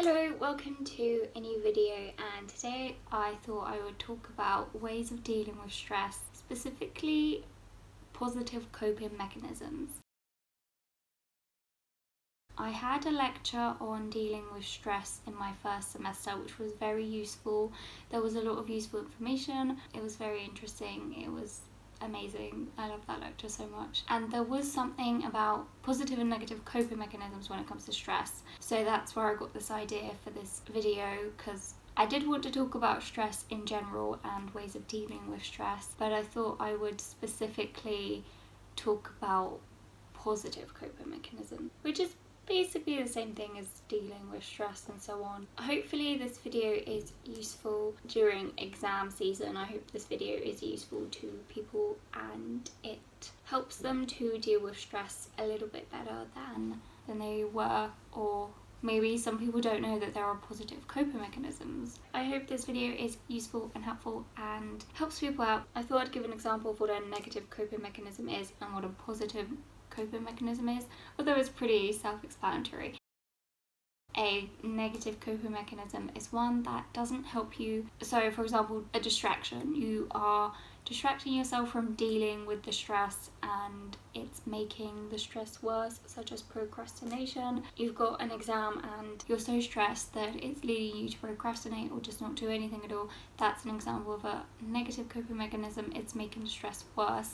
Hello, welcome to a new video, and today I thought I would talk about ways of dealing with stress, specifically positive coping mechanisms. I had a lecture on dealing with stress in my first semester, which was very useful. There was a lot of useful information. It was very interesting. It was amazing. I love that lecture so much. And there was something about positive and negative coping mechanisms when it comes to stress. So that's where I got this idea for this video, because I did want to talk about stress in general and ways of dealing with stress, but I thought I would specifically talk about positive coping mechanism, which is basically the same thing as dealing with stress and so on. Hopefully this video is useful during exam season. I hope this video is useful to people and it helps them to deal with stress a little bit better than they were, or maybe some people don't know that there are positive coping mechanisms. I hope this video is useful and helpful and helps people out. I thought I'd give an example of what a negative coping mechanism is and what a positive coping mechanism is, although it's pretty self-explanatory. A negative coping mechanism is one that doesn't help you. So for example, a distraction. You are distracting yourself from dealing with the stress and it's making the stress worse, such as procrastination. You've got an exam and you're so stressed that it's leading you to procrastinate or just not do anything at all. That's an example of a negative coping mechanism. It's making the stress worse.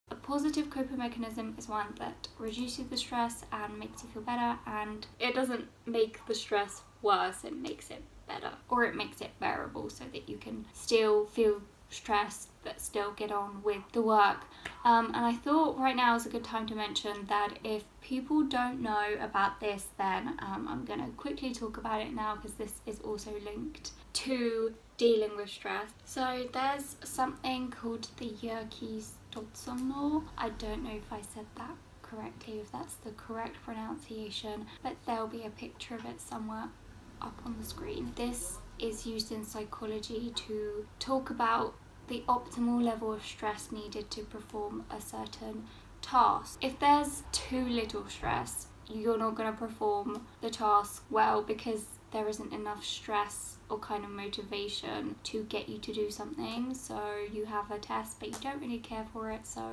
A positive coping mechanism is one that reduces the stress and makes you feel better, and it doesn't make the stress worse, it makes it better, or it makes it bearable so that you can still feel stressed but still get on with the work. And I thought right now is a good time to mention that if people don't know about this, then I'm going to quickly talk about it now, because this is also linked to dealing with stress. So there's something called the Yerkes-Dodson law. I don't know if I said that correctly, if that's the correct pronunciation, but there'll be a picture of it somewhere up on the screen. This is used in psychology to talk about the optimal level of stress needed to perform a certain task. If there's too little stress, you're not going to perform the task well, because there isn't enough stress or kind of motivation to get you to do something. So you have a test but you don't really care for it, so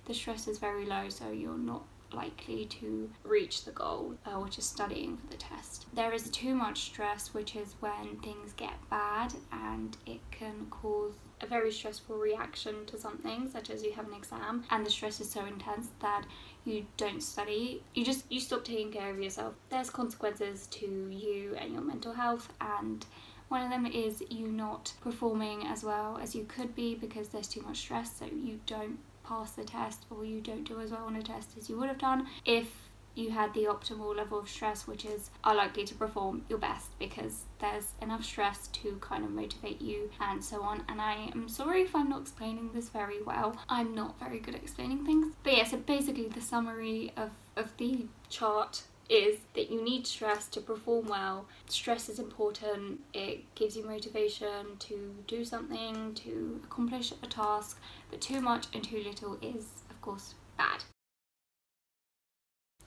the stress is very low, so you're not likely to reach the goal, which is studying for the test. There is too much stress, which is when things get bad and it can cause a very stressful reaction to something, such as you have an exam and the stress is so intense that you don't study, you stop taking care of yourself. There's consequences to you and your mental health, and one of them is you not performing as well as you could be because there's too much stress, so you don't pass the test or you don't do as well on a test as you would have done if you had the optimal level of stress, which are likely to perform your best because there's enough stress to kind of motivate you and so on. And I am sorry if I'm not explaining this very well. I'm not very good at explaining things. But yeah, so basically the summary of the chart is that you need stress to perform well. Stress is important. It gives you motivation to do something, to accomplish a task, but too much and too little is, of course, bad.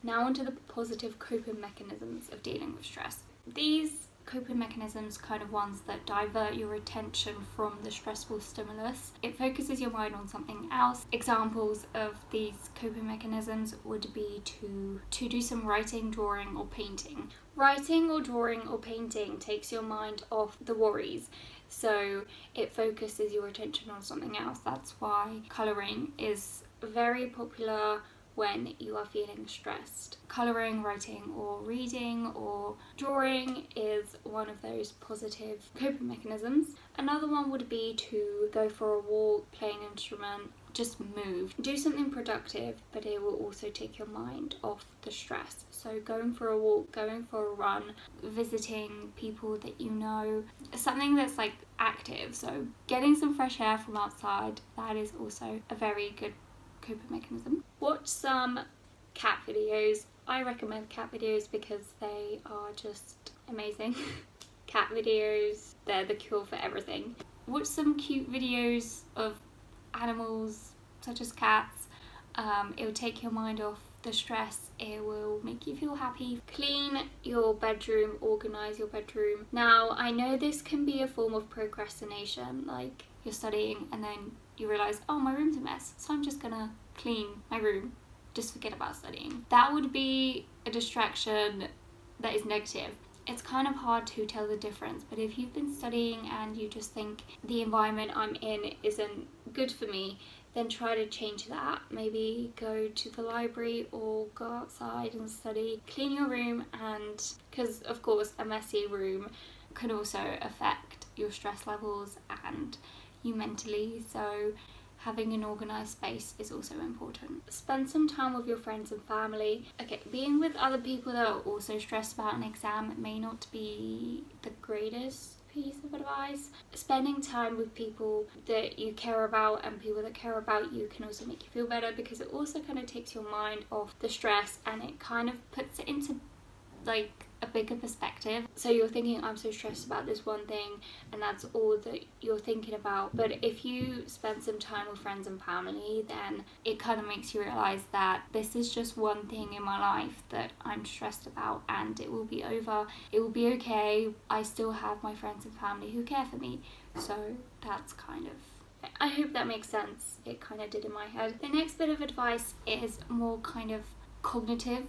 Now onto the positive coping mechanisms of dealing with stress. These coping mechanisms kind of ones that divert your attention from the stressful stimulus. It focuses your mind on something else. Examples of these coping mechanisms would be to do some writing, drawing or painting. Writing or drawing or painting takes your mind off the worries, so it focuses your attention on something else. That's why colouring is very popular when you are feeling stressed. Colouring, writing or reading or drawing is one of those positive coping mechanisms. Another one would be to go for a walk, play an instrument, just move. Do something productive, but it will also take your mind off the stress. So going for a walk, going for a run, visiting people that you know, something that's like active. So getting some fresh air from outside, that is also a very good coping mechanism. Watch some cat videos. I recommend cat videos because they are just amazing. Cat videos, they're the cure for everything. Watch some cute videos of animals such as cats. It will take your mind off the stress, it will make you feel happy. Clean your bedroom, organize your bedroom. Now, I know this can be a form of procrastination, like you're studying and then you realize, oh, my room's a mess, so I'm just gonna clean my room, just forget about studying. That would be a distraction that is negative. It's kind of hard to tell the difference, but if you've been studying and you just think the environment I'm in isn't good for me, then try to change that. Maybe go to the library or go outside and study. Clean your room, and because of course a messy room can also affect your stress levels and you mentally, so having an organised space is also important. Spend some time with your friends and family. Okay, being with other people that are also stressed about an exam may not be the greatest piece of advice. Spending time with people that you care about and people that care about you can also make you feel better, because it also kind of takes your mind off the stress and it kind of puts it into like a bigger perspective. So you're thinking, I'm so stressed about this one thing, and that's all that you're thinking about. But if you spend some time with friends and family, then it kind of makes you realize that this is just one thing in my life that I'm stressed about, and it will be over, it will be okay. I still have my friends and family who care for me. So that's kind of, I hope that makes sense. It kind of did in my head. The next bit of advice is more kind of cognitive.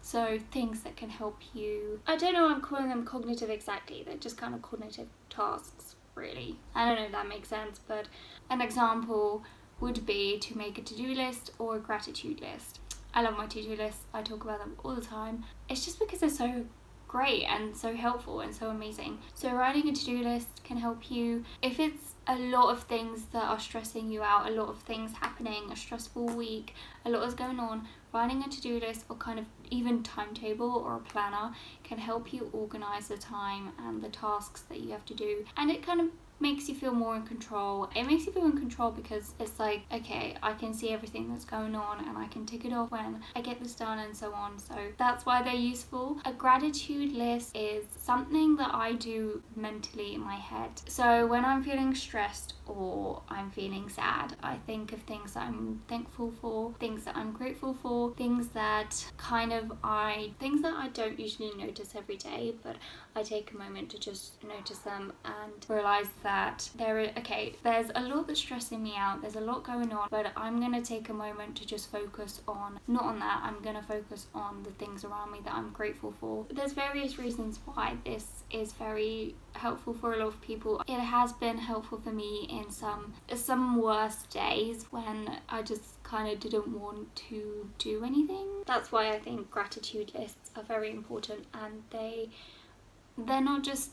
So things that can help you, I don't know, I'm calling them cognitive exactly, they're just kind of cognitive tasks, really. I don't know if that makes sense, but an example would be to make a to-do list or a gratitude list. I love my to-do lists, I talk about them all the time. It's just because they're so great and so helpful and so amazing. So writing a to-do list can help you if it's a lot of things that are stressing you out, a lot of things happening, a stressful week, a lot is going on. Writing a to-do list or kind of even timetable or a planner can help you organize the time and the tasks that you have to do, and it kind of makes you feel more in control. It makes you feel in control because it's like, okay, I can see everything that's going on and I can tick it off when I get this done and so on. So that's why they're useful. A gratitude list is something that I do mentally in my head. So when I'm feeling stressed or I'm feeling sad, I think of things that I'm thankful for, things that I'm grateful for, things that I don't usually notice every day, but I take a moment to just notice them and realize that there's a lot that's stressing me out, there's a lot going on, but I'm going to take a moment to just focus on, not on that, I'm going to focus on the things around me that I'm grateful for. There's various reasons why this is very helpful for a lot of people. It has been helpful for me in some worst days when I just kind of didn't want to do anything. That's why I think gratitude lists are very important, and they're not just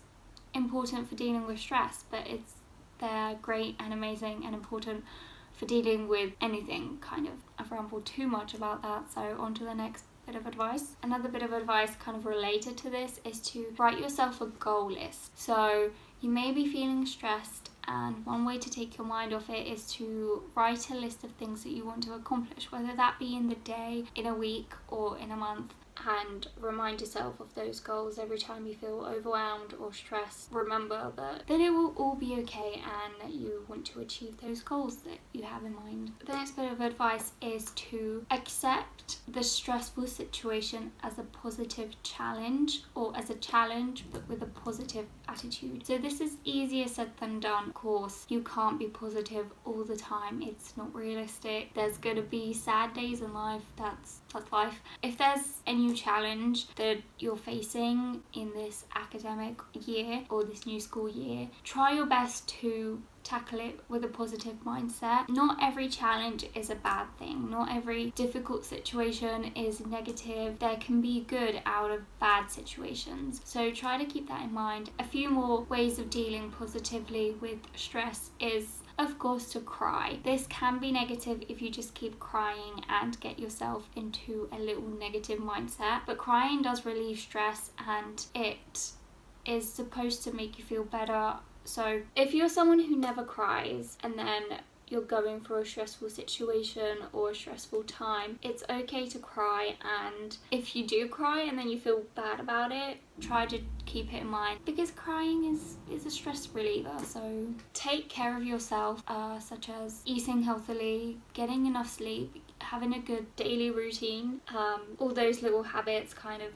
important for dealing with stress, but they're great and amazing and important for dealing with anything, kind of. I've rambled too much about that, so on to the next bit of advice. Another bit of advice kind of related to this is to write yourself a goal list. So you may be feeling stressed, and one way to take your mind off it is to write a list of things that you want to accomplish, whether that be in the day, in a week, or in a month. And remind yourself of those goals every time you feel overwhelmed or stressed. Remember that it will all be okay and that you want to achieve those goals that you have in mind. The next bit of advice is to accept the stressful situation as a positive challenge, or as a challenge but with a positive attitude. So this is easier said than done. Of course, you can't be positive all the time. It's not realistic. There's going to be sad days in life. That's life. If there's a new challenge that you're facing in this academic year or this new school year, try your best to tackle it with a positive mindset. Not every challenge is a bad thing. Not every difficult situation is negative. There can be good out of bad situations. So try to keep that in mind. A few more ways of dealing positively with stress is, of course, to cry. This can be negative if you just keep crying and get yourself into a little negative mindset, but crying does relieve stress and it is supposed to make you feel better. So if you're someone who never cries and then you're going through a stressful situation or a stressful time, it's okay to cry, and if you do cry and then you feel bad about it, try to keep it in mind, because crying is a stress reliever. So take care of yourself, such as eating healthily, getting enough sleep, having a good daily routine. All those little habits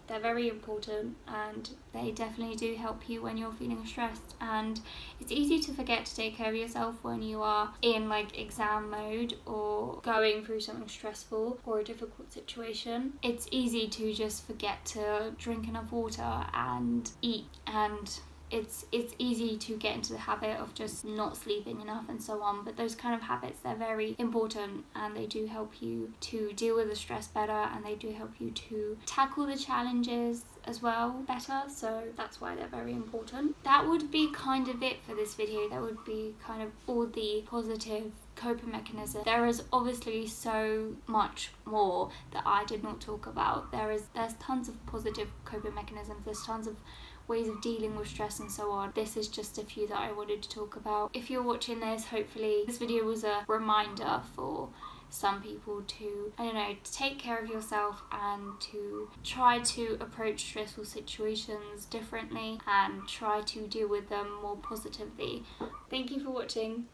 they're very important, and they definitely do help you when you're feeling stressed. And it's easy to forget to take care of yourself when you are in like exam mode or going through something stressful or a difficult situation. It's easy to just forget to drink enough water and eat, and it's easy to get into the habit of just not sleeping enough and so on. But those kind of habits, they're very important, and they do help you to deal with the stress better, and they do help you to tackle the challenges as well better. So that's why they're very important. That would be kind of it for this video. That would be kind of all the positive coping mechanism. There is obviously so much more that I did not talk about. There's tons of positive coping mechanisms. There's tons of ways of dealing with stress and so on. This is just a few that I wanted to talk about. If you're watching this, hopefully this video was a reminder for some people to, I don't know, to take care of yourself and to try to approach stressful situations differently and try to deal with them more positively. Thank you for watching.